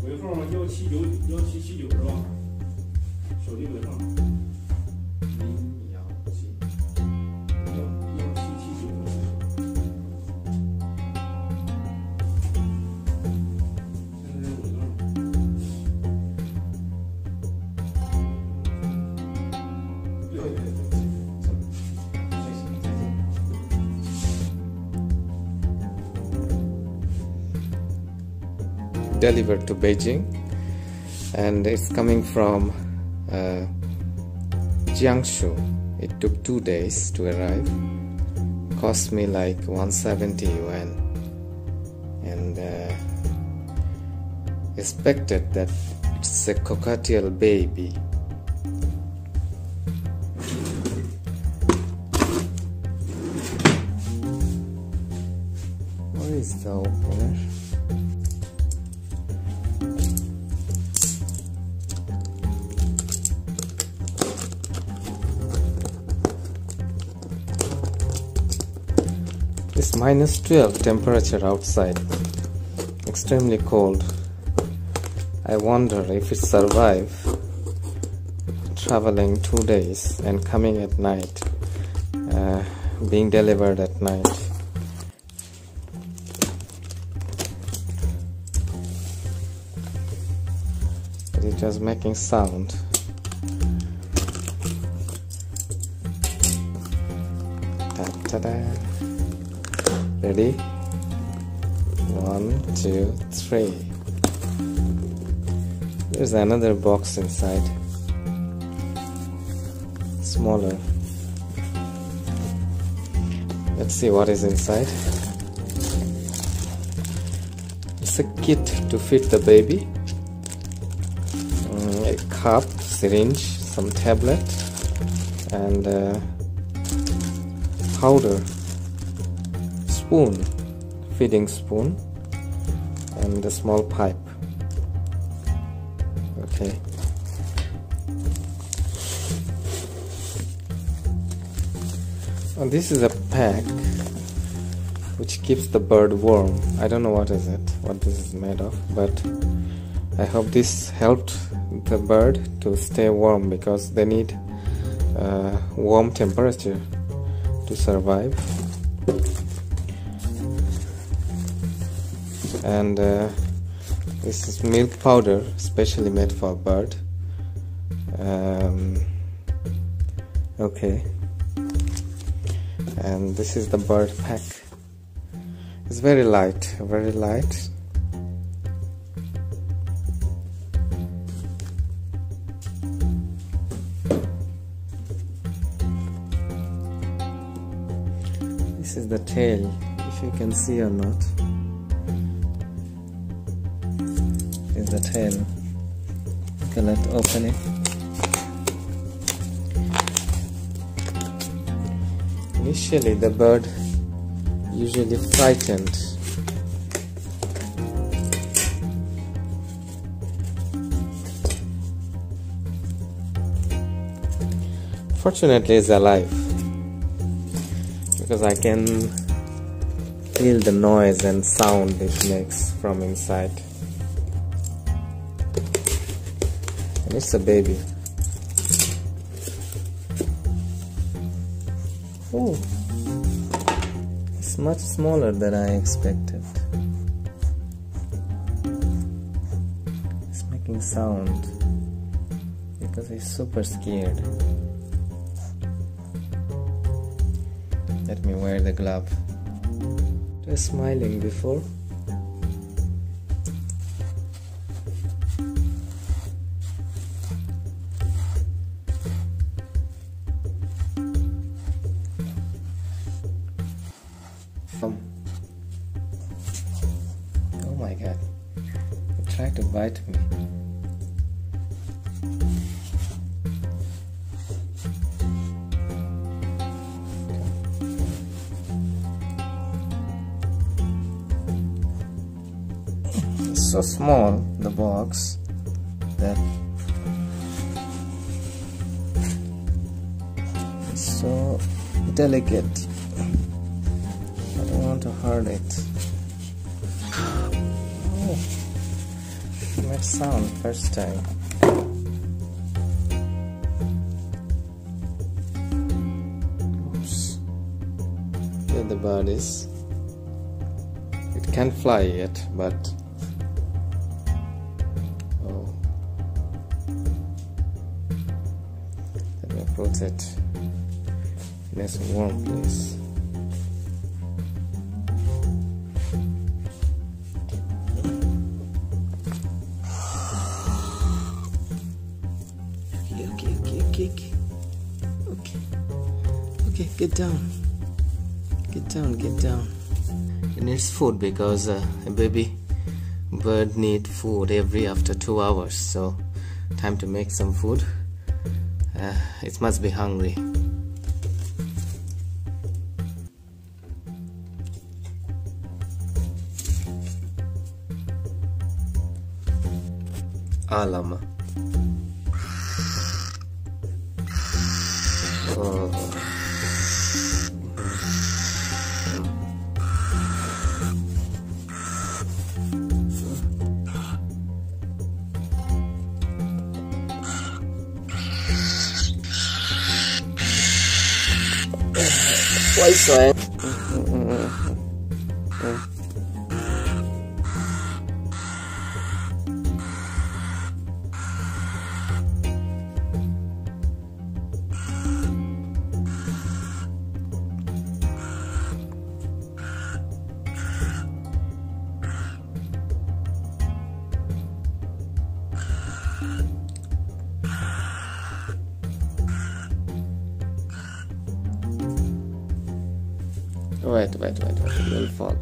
尾号1779是吧？手机尾号。Delivered to Beijing, and it's coming from Jiangsu. It took 2 days to arrive, cost me like 170 yuan, and expected that it's a cockatiel baby. Where is the opener? It's -12 temperature outside, extremely cold. I wonder if it survive traveling 2 days and coming at night, being delivered at night. It was making sound. Ta-da! Ready? 1, 2, 3. There's another box inside, smaller. Let's see what is inside. It's a kit to feed the baby. A cup, syringe, some tablet, and powder. Spoon, feeding spoon, and a small pipe. Okay. And this is a pack which keeps the bird warm. I don't know what this is made of, but I hope this helped the bird to stay warm, because they need warm temperature to survive. And this is milk powder, specially made for bird. Okay, and this is the bird pack. It's very light, very light. This is the tail, if you can see or not. Is the tail. Okay, let's open it. Initially the bird usually frightened. Fortunately it's alive, because I can feel the noise and sound it makes from inside. It's a baby. Oh, it's much smaller than I expected. It's making sound because he's super scared. Let me wear the glove. It was smiling before. Oh my god, it tried to bite me. It's so small, the box, that it's so delicate. I don't want to hurt it. Made sound first time. Oops. There the bird is. It can't fly yet, but oh, let me put it in a warm place. Okay, get down. Get down. It needs food because a baby bird needs food every after 2 hours. So, time to make some food. It must be hungry. Lama. Oh. Why so? Wait, it will fall.